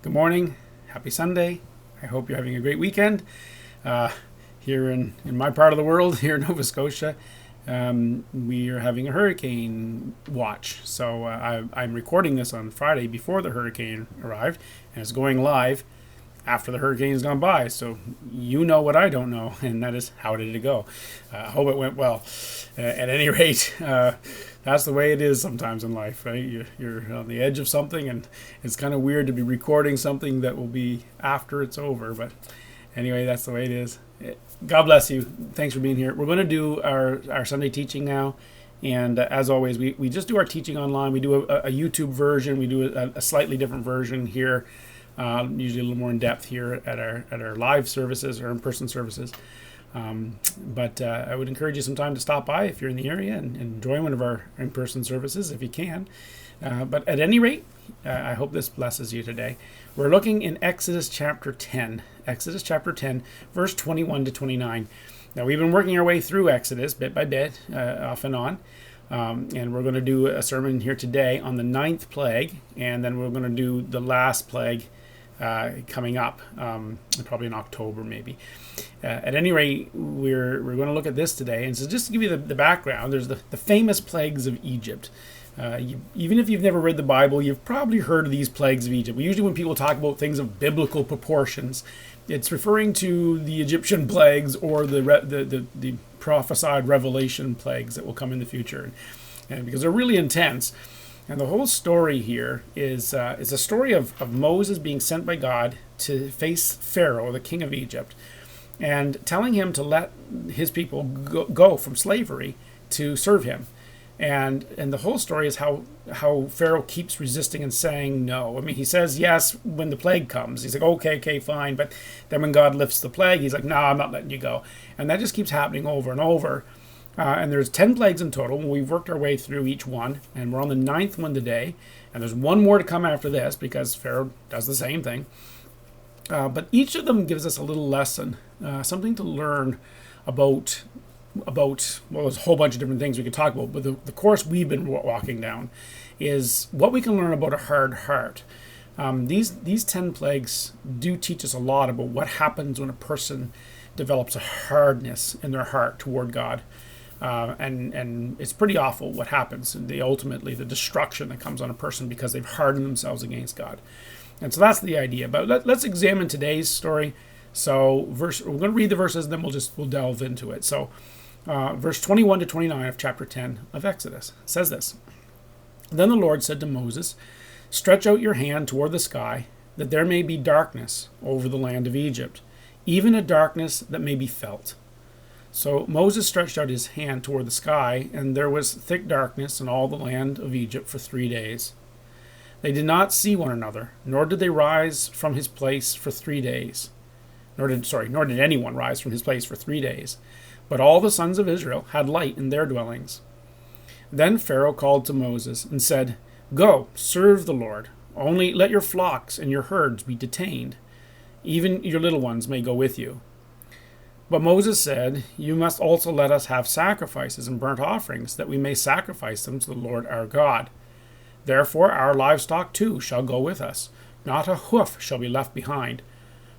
Good morning. Happy Sunday. I hope you're having a great weekend. Here in my part of the world, here in Nova Scotia, we are having a hurricane watch. So I'm recording this on Friday before the hurricane arrived, and it's going live after the hurricane has gone by. So you know what I don't know, and that is, how did it go? I hope it went well. At any rate, that's the way it is sometimes in life, right? You're on the edge of something, and it's kind of weird to be recording something that will be after it's over. But anyway, that's the way it is. God bless you. Thanks for being here. We're going to do our Sunday teaching now. And as always, we just do our teaching online. We do a YouTube version. We do a slightly different version here. Usually a little more in depth here at our live services or in-person services. But I would encourage you sometime to stop by if you're in the area and join one of our in-person services if you can. But at any rate, I hope this blesses you today. We're looking in Exodus chapter 10. Exodus chapter 10, verse 21 to 29. Now, we've been working our way through Exodus bit by bit, off and on. And we're going to do a sermon here today on the 9th plague. And then we're going to do the last plague coming up, probably in October maybe. At any rate, we're going to look at this today. And so just to give you the background, there's the famous plagues of Egypt. Even if you've never read the Bible, you've probably heard of these plagues of Egypt. Usually when people talk about things of biblical proportions, it's referring to the Egyptian plagues or the prophesied revelation plagues that will come in the future. And because they're really intense. And the whole story here is a story of Moses being sent by God to face Pharaoh, the king of Egypt, and telling him to let his people go from slavery to serve him. And the whole story is how Pharaoh keeps resisting and saying no. I mean, he says yes when the plague comes. He's like, okay, fine. But then when God lifts the plague, he's like, no, I'm not letting you go. And that just keeps happening over and over. And there's 10 plagues in total. We've worked our way through each one. And we're on the 9th one today. And there's one more to come after this because Pharaoh does the same thing. But each of them gives us a little lesson, something to learn about, well, there's a whole bunch of different things we could talk about, but the course we've been walking down is what we can learn about a hard heart. These 10 plagues do teach us a lot about what happens when a person develops a hardness in their heart toward God. And it's pretty awful what happens, ultimately the destruction that comes on a person because they've hardened themselves against God. And so that's the idea. But let's examine today's story. So we're going to read the verses, and then we'll delve into it. So verse 21 to 29 of chapter 10 of Exodus says this. Then the Lord said to Moses, "Stretch out your hand toward the sky, that there may be darkness over the land of Egypt, even a darkness that may be felt." So Moses stretched out his hand toward the sky, and there was thick darkness in all the land of Egypt for 3 days. They did not see one another, nor did they rise from his place for 3 days. Nor did anyone rise from his place for 3 days. But all the sons of Israel had light in their dwellings. Then Pharaoh called to Moses and said, "Go, serve the Lord. Only let your flocks and your herds be detained. Even your little ones may go with you." But Moses said, "You must also let us have sacrifices and burnt offerings, that we may sacrifice them to the Lord our God. Therefore our livestock too shall go with us. Not a hoof shall be left behind.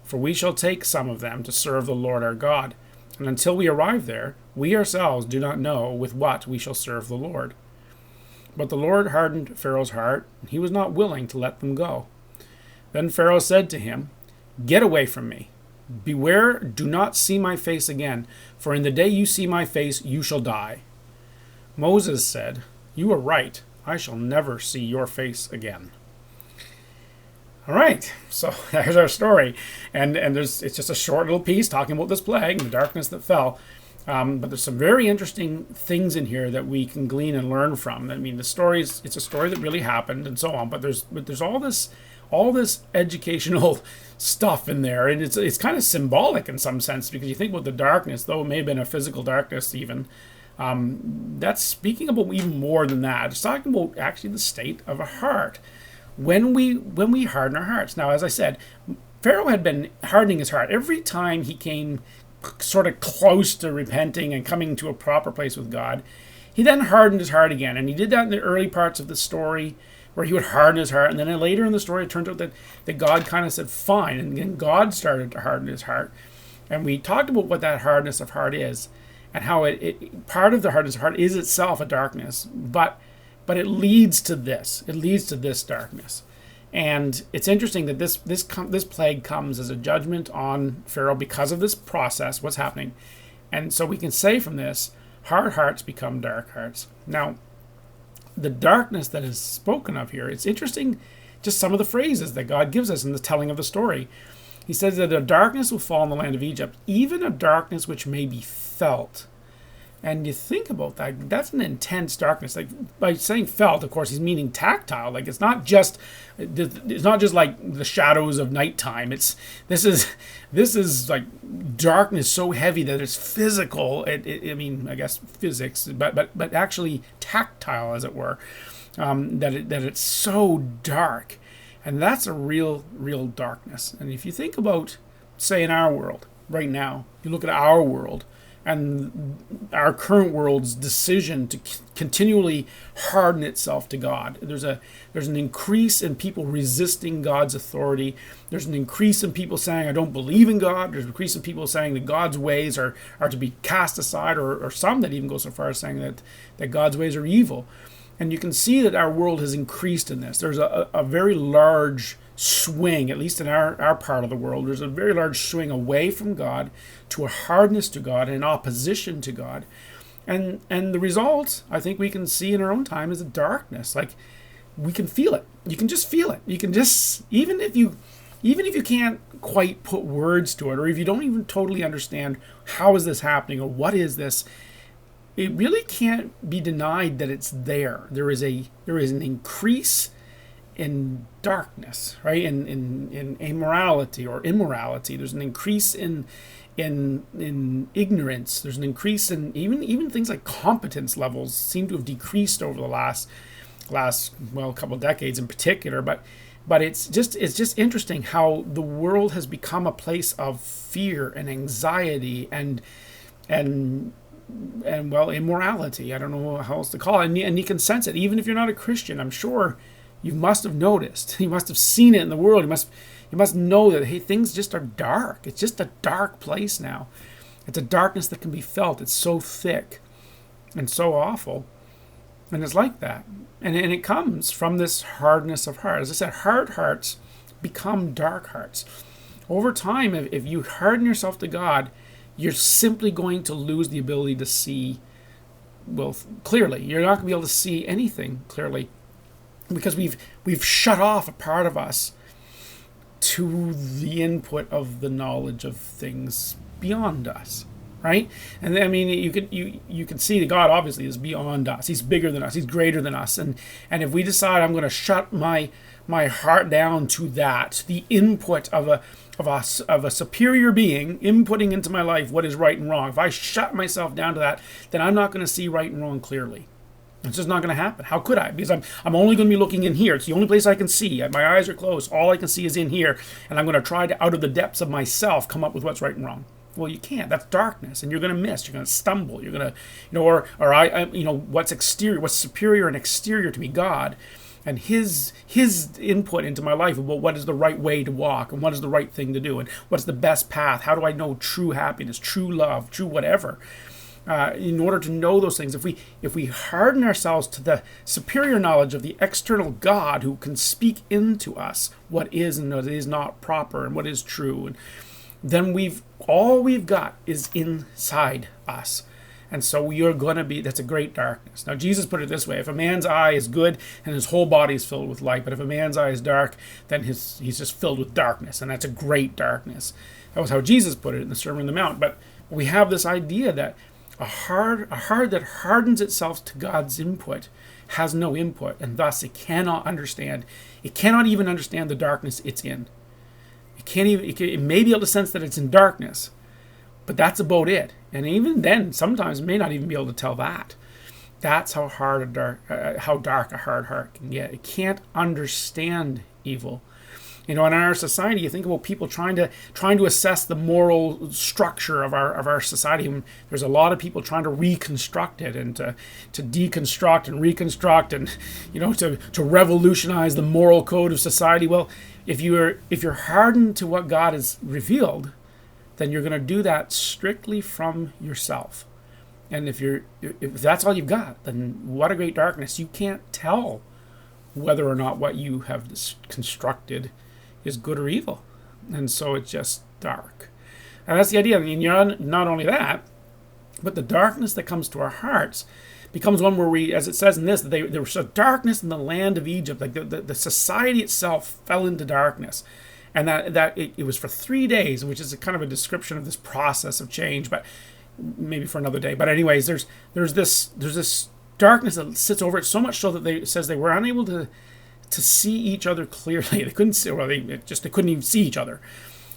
For we shall take some of them to serve the Lord our God. And until we arrive there, we ourselves do not know with what we shall serve the Lord." But the Lord hardened Pharaoh's heart, and he was not willing to let them go. Then Pharaoh said to him, "Get away from me. Beware, do not see my face again, for in the day you see my face, you shall die." Moses said, "You are right. I shall never see your face again." All right, so there's our story, and it's just a short little piece talking about this plague and the darkness that fell, but there's some very interesting things in here that we can glean and learn from. I mean, it's a story that really happened and so on, but there's all this educational stuff in there, and it's kind of symbolic in some sense, because you think about the darkness, though it may have been a physical darkness even. That's speaking about even more than that. It's talking about actually the state of a heart. When we harden our hearts. Now, as I said, Pharaoh had been hardening his heart. Every time he came sort of close to repenting and coming to a proper place with God, he then hardened his heart again. And he did that in the early parts of the story, where he would harden his heart. And then later in the story, it turned out that God kind of said, fine. And then God started to harden his heart. And we talked about what that hardness of heart is, and how it part of the hardness of heart is itself a darkness, but it leads to this. It leads to this darkness. And it's interesting that this plague comes as a judgment on Pharaoh because of this process, what's happening. And so we can say from this, hard hearts become dark hearts. Now, the darkness that is spoken of here, it's interesting, just some of the phrases that God gives us in the telling of the story. He says that a darkness will fall in the land of Egypt, even a darkness which may be felt. And you think about that, that's an intense darkness. Like, by saying felt, of course, he's meaning tactile. Like, it's not just like the shadows of nighttime. This is like darkness so heavy that it's physical. I mean, I guess physics, but actually tactile, as it were. That it's so dark, and that's a real darkness. And if you think about, say, in our world right now, you look at our world. And our current world's decision to continually harden itself to God. There's an increase in people resisting God's authority. There's an increase in people saying, I don't believe in God. There's an increase in people saying that God's ways are to be cast aside, or some that even go so far as saying that God's ways are evil. And you can see that our world has increased in this. There's a very large swing, at least in our part of the world. There's a very large swing away from God to a hardness to God and opposition to God. And the result, I think we can see in our own time, is a darkness. Like, we can feel it. You can just feel it. You can just, even if you can't quite put words to it, or if you don't even totally understand how is this happening or what is this, it really can't be denied that it's there. There is an increase in darkness, right? In amorality or immorality. There's an increase in ignorance. There's an increase in even things like competence levels seem to have decreased over the last a couple of decades in particular. But it's just interesting how the world has become a place of fear and anxiety and immorality. I don't know how else to call it. And you can sense it, even if you're not a Christian. I'm sure you must have noticed. You must have seen it in the world. You must know that, hey, things just are dark. It's just a dark place now. It's a darkness that can be felt. It's so thick and so awful. And it's like that. And it comes from this hardness of heart. As I said, hard hearts become dark hearts. Over time, if you harden yourself to God, you're simply going to lose the ability to see, clearly. You're not going to be able to see anything clearly, because we've shut off a part of us to the input of the knowledge of things beyond us, right? And I mean, you can see that God obviously is beyond us. He's bigger than us. He's greater than us. And if we decide I'm going to shut my heart down to that, the input of a superior being inputting into my life what is right and wrong, if I shut myself down to that, then I'm not going to see right and wrong clearly. It's just not going to happen. How could I? Because I'm only going to be looking in here. It's the only place I can see. My eyes are closed. All I can see is in here. And I'm going to try to, out of the depths of myself, come up with what's right and wrong. Well, you can't. That's darkness, and you're going to miss. You're going to stumble. You're going to, what's exterior, what's superior and exterior to me, God, and His input into my life about what is the right way to walk, and what is the right thing to do, and what's the best path. How do I know true happiness, true love, true whatever? In order to know those things, if we harden ourselves to the superior knowledge of the external God who can speak into us what is and what is not proper and what is true, and then all we've got is inside us. And so you're going to be, that's a great darkness. Now, Jesus put it this way: if a man's eye is good and his whole body is filled with light, but if a man's eye is dark, then he's just filled with darkness, and that's a great darkness. That was how Jesus put it in the Sermon on the Mount. But we have this idea that a heart that hardens itself to God's input has no input, and thus it cannot understand. It cannot even understand the darkness it's in. It may be able to sense that it's in darkness, but that's about it. And even then, sometimes it may not even be able to tell that. That's how dark a hard heart can get. It can't understand evil. In our society, you think about people trying to assess the moral structure of our society. And there's a lot of people trying to reconstruct it and to deconstruct and reconstruct and to revolutionize the moral code of society. Well, if you're hardened to what God has revealed, then you're going to do that strictly from yourself. And if that's all you've got, then what a great darkness. You can't tell whether or not what you have constructed is good or evil. And so it's just dark. And that's the idea. I mean, not only that, but the darkness that comes to our hearts becomes one where we, as it says in this, there was a darkness in the land of Egypt. Like the society itself fell into darkness. And that it was for 3 days, which is a kind of a description of this process of change, but maybe for another day. But anyways, there's this darkness that sits over it, so much so that it says they were unable to see each other clearly. They couldn't see, well, they couldn't even see each other,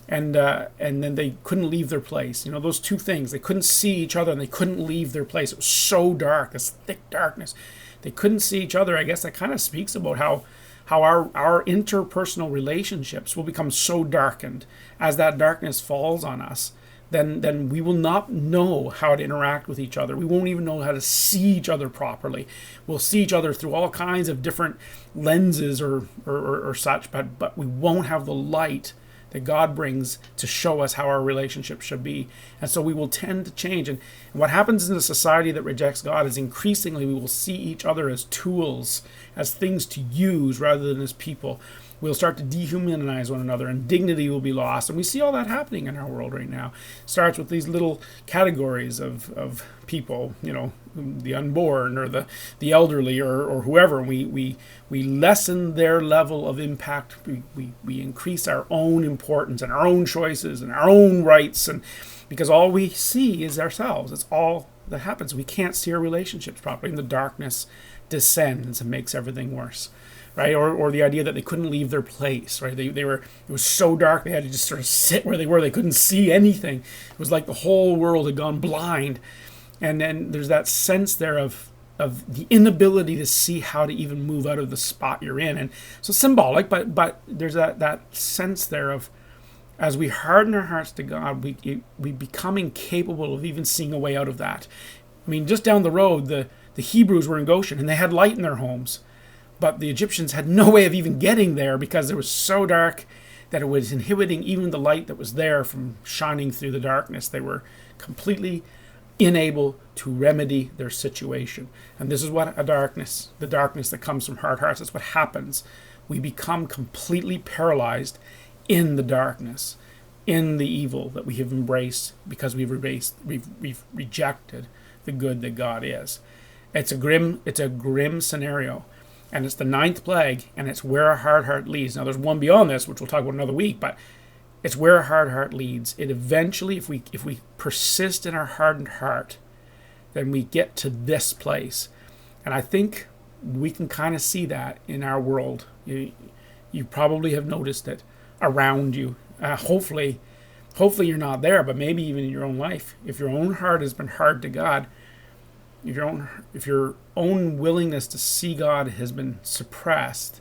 and then they couldn't leave their place. Those two things. They couldn't see each other and they couldn't leave their place. It was so dark, this thick darkness. They couldn't see each other. I guess that kind of speaks about how our interpersonal relationships will become so darkened as that darkness falls on us. Then we will not know how to interact with each other. We won't even know how to see each other properly. We'll see each other through all kinds of different lenses or such, but we won't have the light that God brings to show us how our relationship should be. And so we will tend to change. And what happens in a society that rejects God is increasingly we will see each other as tools, as things to use rather than as people. We'll start to dehumanize one another, and dignity will be lost. And we see all that happening in our world right now. It starts with these little categories of people, the unborn or the elderly or whoever. We lessen their level of impact. We increase our own importance and our own choices and our own rights, and because all we see is ourselves. It's all that happens. We can't see our relationships properly, and the darkness descends and makes everything worse. Right, or the idea that they couldn't leave their place. Right, it was so dark they had to just sort of sit where they were. They couldn't see anything. It was like the whole world had gone blind. And then there's that sense there of the inability to see how to even move out of the spot you're in. And so symbolic, but there's that sense there of, as we harden our hearts to God, we become incapable of even seeing a way out of that. I mean, just down the road, the Hebrews were in Goshen and they had light in their homes. But the Egyptians had no way of even getting there because it was so dark that it was inhibiting even the light that was there from shining through the darkness. They were completely unable to remedy their situation. And this is what the darkness that comes from hard hearts, that's what happens. We become completely paralyzed in the darkness, in the evil that we have embraced because we've rejected the good that God is. It's a grim scenario. And it's the 9th plague, and it's where a hard heart leads. Now, there's one beyond this, which we'll talk about another week, but it's where a hard heart leads. It eventually, if we persist in our hardened heart, then we get to this place. And I think we can kind of see that in our world. You probably have noticed it around you. Hopefully you're not there, but maybe even in your own life. If your own heart has been hard to God, if your own willingness to see God has been suppressed,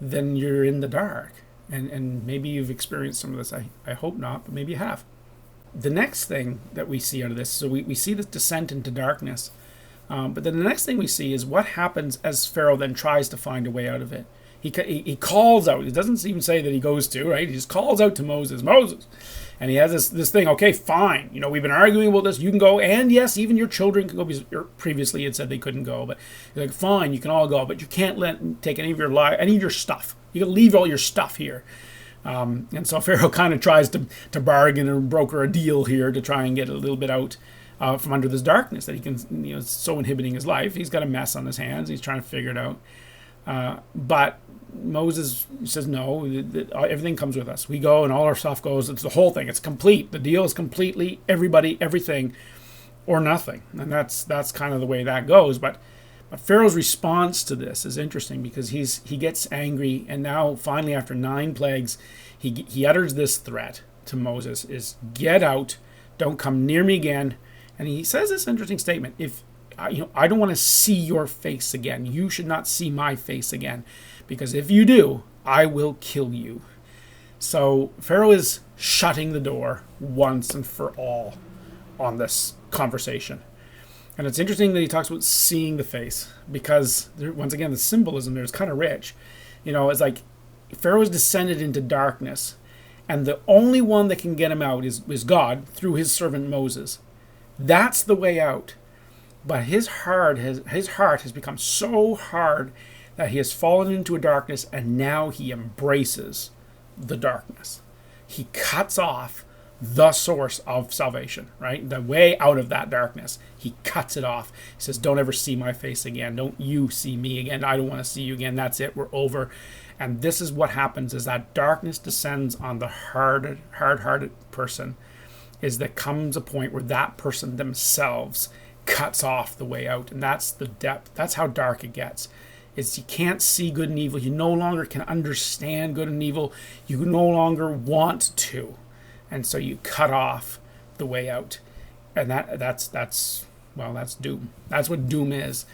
then you're in the dark. And maybe you've experienced some of this. I hope not, but maybe you have. The next thing that we see out of this, so we see this descent into darkness, but then the next thing we see is what happens as Pharaoh then tries to find a way out of it. He calls out. He doesn't even say that he goes to, right? He just calls out to Moses. And he has this thing, okay, fine. We've been arguing about this. You can go. And yes, even your children can go. Because previously it said they couldn't go. But he's like, fine, you can all go. But you can't take any of your stuff. You can leave all your stuff here. And so Pharaoh kind of tries to bargain or broker a deal here to try and get a little bit out from under this darkness that he can, it's so inhibiting his life. He's got a mess on his hands. He's trying to figure it out. But Moses says, no, everything comes with us. We go and all our stuff goes. It's the whole thing. It's complete. The deal is completely everybody, everything, or nothing. And that's kind of the way that goes. But Pharaoh's response to this is interesting because he gets angry. And now finally, after 9 plagues, he utters this threat to Moses is, get out, don't come near me again. And he says this interesting statement. If I don't want to see your face again. You should not see my face again. Because if you do, I will kill you. So Pharaoh is shutting the door once and for all on this conversation. And it's interesting that he talks about seeing the face, because once again, the symbolism there is kind of rich. It's like Pharaoh has descended into darkness, and the only one that can get him out is God through his servant Moses. That's the way out. But his heart has become so hard that he has fallen into a darkness, and now he embraces the darkness. He cuts off the source of salvation, right? The way out of that darkness. He cuts it off. He says, don't ever see my face again. Don't you see me again. I don't want to see you again. That's it. We're over. And this is what happens, is that darkness descends on the hard-hearted person, is there comes a point where that person themselves cuts off the way out. And that's the depth. That's how dark it gets. It's you can't see good and evil. You no longer can understand good and evil. You no longer want to. And so you cut off the way out. And that's doom. That's what doom is.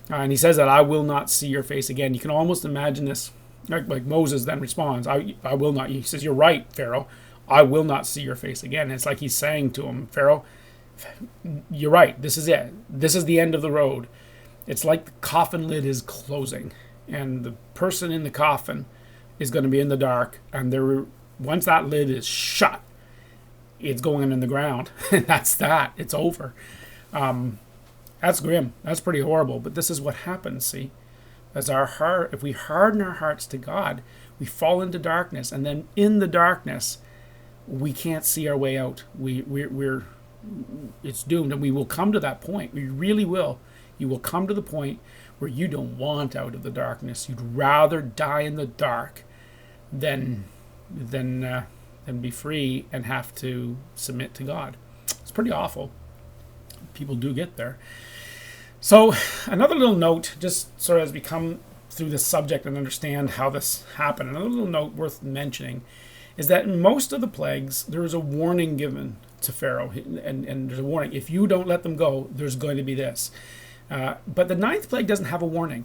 And he says that I will not see your face again. You can almost imagine this, like Moses then responds, I will not. He says, you're right, Pharaoh. I will not see your face again. And it's like he's saying to him, Pharaoh, you're right. This is it. This is the end of the road. It's like the coffin lid is closing, and the person in the coffin is going to be in the dark. And once that lid is shut, it's going in the ground. That's that. It's over. That's grim. That's pretty horrible. But this is what happens, see? If we harden our hearts to God, we fall into darkness. And then in the darkness, we can't see our way out. It's doomed. And we will come to that point. We really will. You will come to the point where you don't want out of the darkness. You'd rather die in the dark than be free and have to submit to God. It's pretty awful. People do get there. So another little note, just sort of as we come through this subject and understand how this happened, another little note worth mentioning is that in most of the plagues, there is a warning given to Pharaoh. And there's a warning. If you don't let them go, there's going to be this. But the ninth plague doesn't have a warning.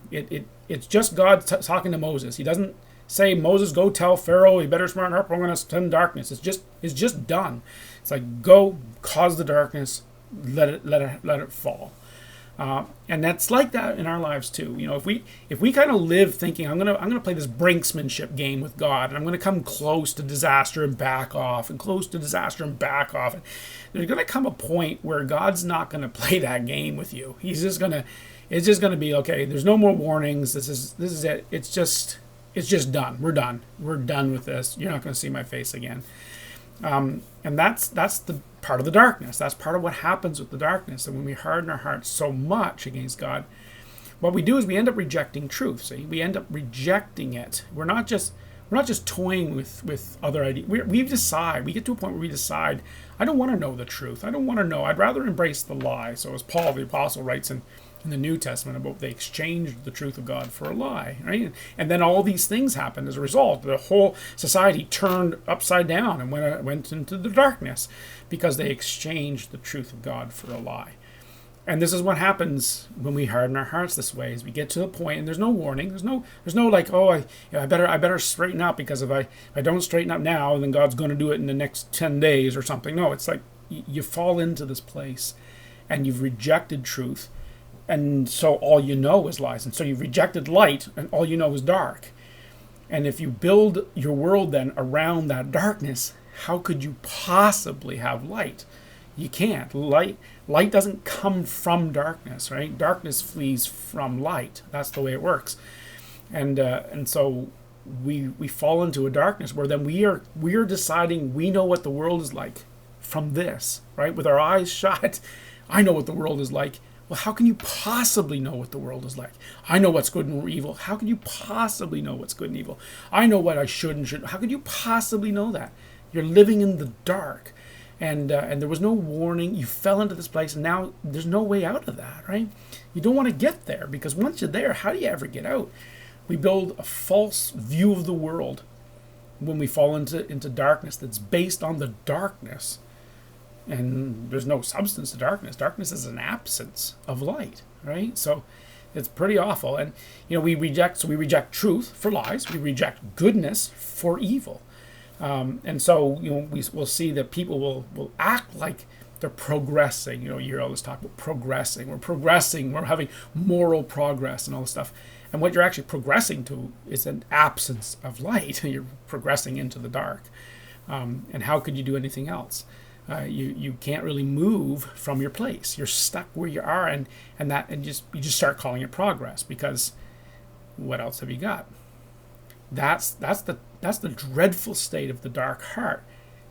It's just God talking to Moses. He doesn't say, Moses, go tell Pharaoh, he better smarten up, we're going to send darkness. It's just done. It's like, go cause the darkness, let it fall. And that's like that in our lives too. If we kind of live thinking, I'm gonna play this brinksmanship game with God, and I'm gonna come close to disaster and back off, and close to disaster and back off. And there's gonna come a point where God's not gonna play that game with you. It's just gonna be, okay, there's no more warnings. This is it. It's just done. We're done. We're done with this. You're not gonna see my face again. And that's the part of the darkness. That's part of what happens with the darkness. And when we harden our hearts so much against God, what we do is we end up rejecting truth. See, we end up rejecting it. We're not just toying with other ideas. We decide. We get to a point where we decide, I don't want to know the truth. I don't want to know. I'd rather embrace the lie. So as Paul the Apostle writes in the New Testament about they exchanged the truth of God for a lie, right? And then all these things happened as a result. The whole society turned upside down and went into the darkness because they exchanged the truth of God for a lie. And this is what happens when we harden our hearts this way, is we get to the point, and there's no warning. There's no like, oh, I better straighten up, because if I don't straighten up now, then God's going to do it in the next 10 days or something. No, it's like you fall into this place and you've rejected truth. And so all you know is lies. And so you've rejected light, and all you know is dark. And if you build your world then around that darkness, how could you possibly have light? You can't. Light doesn't come from darkness, right? Darkness flees from light. That's the way it works. And so we fall into a darkness where then we are deciding we know what the world is like from this, right? With our eyes shut, I know what the world is like. Well, how can you possibly know what the world is like? I know what's good and evil. How can you possibly know what's good and evil? I know what I should and shouldn't. How could you possibly know that? You're living in the dark. And there was no warning. You fell into this place, and now there's no way out of that, right? You don't want to get there, because once you're there, how do you ever get out? We build a false view of the world when we fall into darkness that's based on the darkness. And there's no substance to darkness. Darkness is an absence of light, right? So It's pretty awful. And we reject truth for lies. We reject goodness for evil. And so we'll see that people will act like they're progressing. You hear all this talk about progressing. We're progressing. We're having moral progress and all this stuff. And what you're actually progressing to is an absence of light. You're progressing into the dark. And how could you do anything else? You can't really move from your place. You're stuck where you are, and you just start calling it progress, because what else have you got? That's the dreadful state of the dark heart,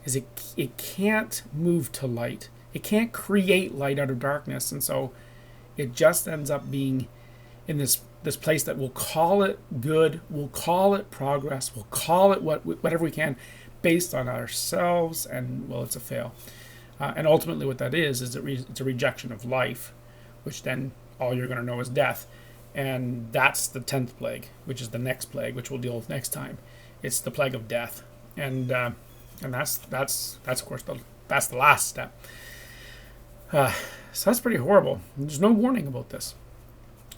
is it can't move to light. It can't create light out of darkness, and so it just ends up being in this place that we'll call it good, we'll call it progress, we'll call it whatever we can, based on ourselves, and it's a fail. And ultimately what that is it's a rejection of life, which then all you're going to know is death. And that's the 10th plague, which is the next plague, which we'll deal with next time. It's the plague of death. And that's of course that's the last step. So that's pretty horrible. There's no warning about this.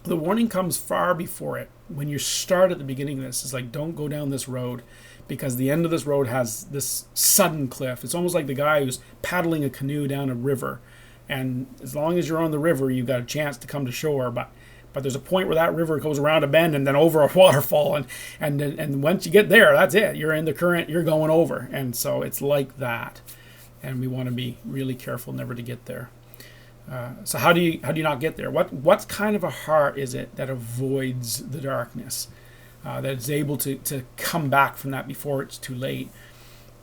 The warning comes far before it. When you start at the beginning of this, it's like, don't go down this road, because the end of this road has this sudden cliff. It's almost like the guy who's paddling a canoe down a river, and as long as you're on the river, you've got a chance to come to shore. But there's a point where that river goes around a bend and then over a waterfall, and once you get there, that's it. You're in the current. You're going over, and so it's like that. And we want to be really careful never to get there. So how do you not get there? What kind of a heart is it that avoids the darkness, that is able to come back from that before it's too late?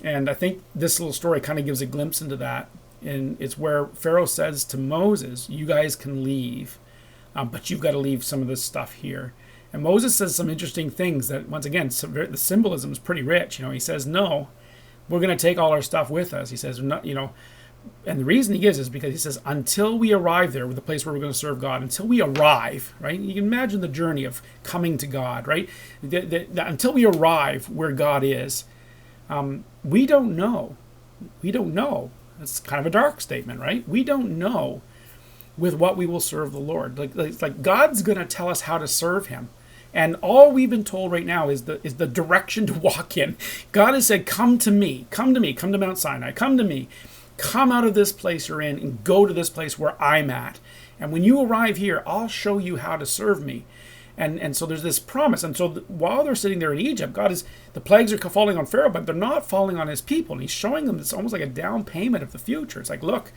And I think this little story kind of gives a glimpse into that. And it's where Pharaoh says to Moses, you guys can leave, but you've got to leave some of this stuff here. And Moses says some interesting things that, once again, the symbolism is pretty rich. He says, no, we're going to take all our stuff with us. He says, not, and the reason he gives is because he says, until we arrive there, the place where we're going to serve God, until we arrive, right? You can imagine the journey of coming to God, right? Until we arrive where God is, we don't know. We don't know. It's kind of a dark statement, right? We don't know with what we will serve the Lord. Like God's going to tell us how to serve him. And all we've been told right now is the direction to walk in. God has said, come to me, come to Mount Sinai, come to me. Come out of this place you're in and go to this place where I'm at. And when you arrive here, I'll show you how to serve me. And so there's this promise. And so while they're sitting there in Egypt, the plagues are falling on Pharaoh, but they're not falling on his people. And he's showing them it's almost like a down payment of the future. It's like, look,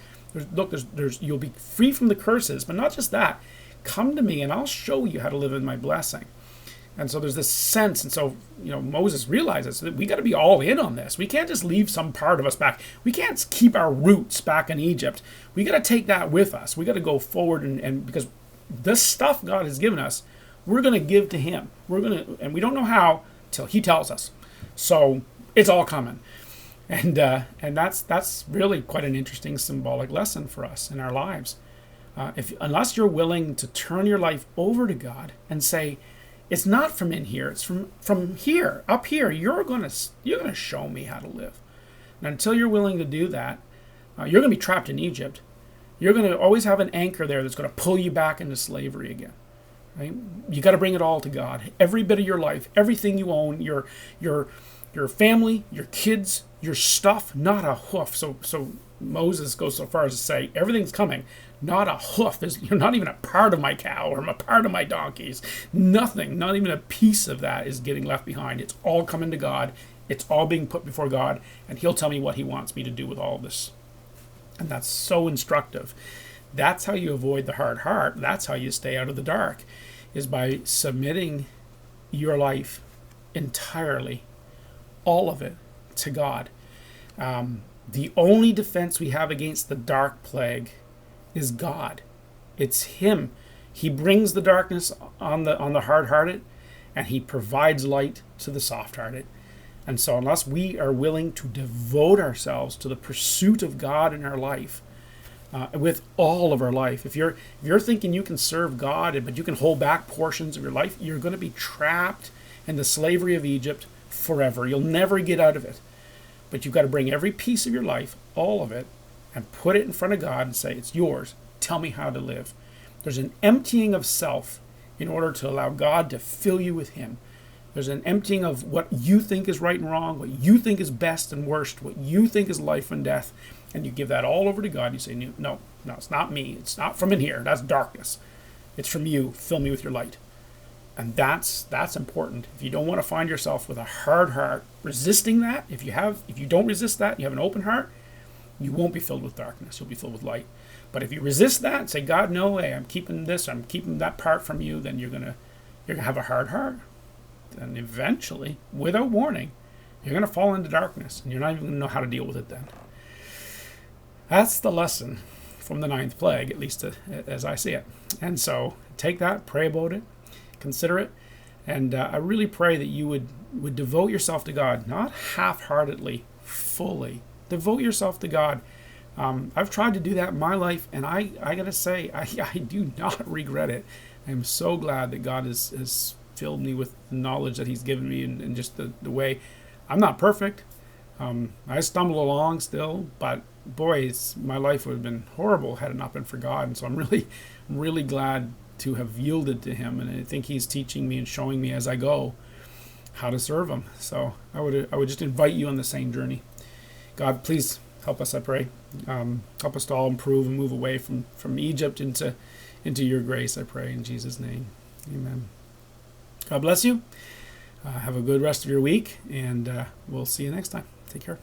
you'll be free from the curses, but not just that. Come to me and I'll show you how to live in my blessing. And so there's this sense, and so Moses realizes that we got to be all in on this. We can't just leave some part of us back. We can't keep our roots back in Egypt. We got to take that with us. We got to go forward, and because this stuff God has given us, we're going to give to Him. And we don't know how till He tells us. So it's all coming, and that's really quite an interesting symbolic lesson for us in our lives. Unless you're willing to turn your life over to God and say, it's not from in here. It's from here, up here. You're gonna show me how to live. And until you're willing to do that, you're gonna be trapped in Egypt. You're gonna always have an anchor there that's gonna pull you back into slavery again. Right? You got to bring it all to God. Every bit of your life, everything you own, your family, your kids, your stuff, not a hoof. So Moses goes so far as to say, everything's coming. Not a hoof. You're not even a part of my cow or a part of my donkeys. Nothing, not even a piece of that is getting left behind. It's all coming to God. It's all being put before God, and He'll tell me what He wants me to do with all of this. And that's so instructive. That's how you avoid the hard heart. That's how you stay out of the dark, is by submitting your life entirely, all of it, to God. The only defense we have against the dark plague is God. It's Him. He brings the darkness on the hard-hearted, and He provides light to the soft-hearted. And so unless we are willing to devote ourselves to the pursuit of God in our life, with all of our life, if you're thinking you can serve God but you can hold back portions of your life, you're going to be trapped in the slavery of Egypt forever. You'll never get out of it. But you've got to bring every piece of your life, all of it, and put it in front of God and say, it's yours. Tell me how to live. There's an emptying of self in order to allow God to fill you with him. There's an emptying of what you think is right and wrong, what you think is best and worst, what you think is life and death, and you give that all over to God. You say, no, it's not me. It's not from in here. That's darkness. It's from you. Fill me with your light. And that's important. If you don't want to find yourself with a hard heart, resisting that, if you don't resist that, you have an open heart, you won't be filled with darkness. You'll be filled with light. But if you resist that and say, God, no way, I'm keeping this, I'm keeping that part from you, then you're gonna have a hard heart. And eventually, without warning, you're gonna fall into darkness, and you're not even gonna know how to deal with it then. That's the lesson from the 9th plague, at least as I see it. And so take that, pray about it, consider it, and I really pray that you would devote yourself to God, not half-heartedly, fully. Devote yourself to God. I've tried to do that in my life, and I gotta say, I do not regret it. I'm so glad that God has filled me with the knowledge that he's given me, and just the way. I'm not perfect. I stumble along still, but boy, my life would have been horrible had it not been for God. And so I'm really glad to have yielded to him, and I think he's teaching me and showing me as I go how to serve him. So I would just invite you on the same journey. God, please help us, I pray. Help us to all improve and move away from Egypt into your grace, I pray, in Jesus' name. Amen. God bless you. Have a good rest of your week, and we'll see you next time. Take care.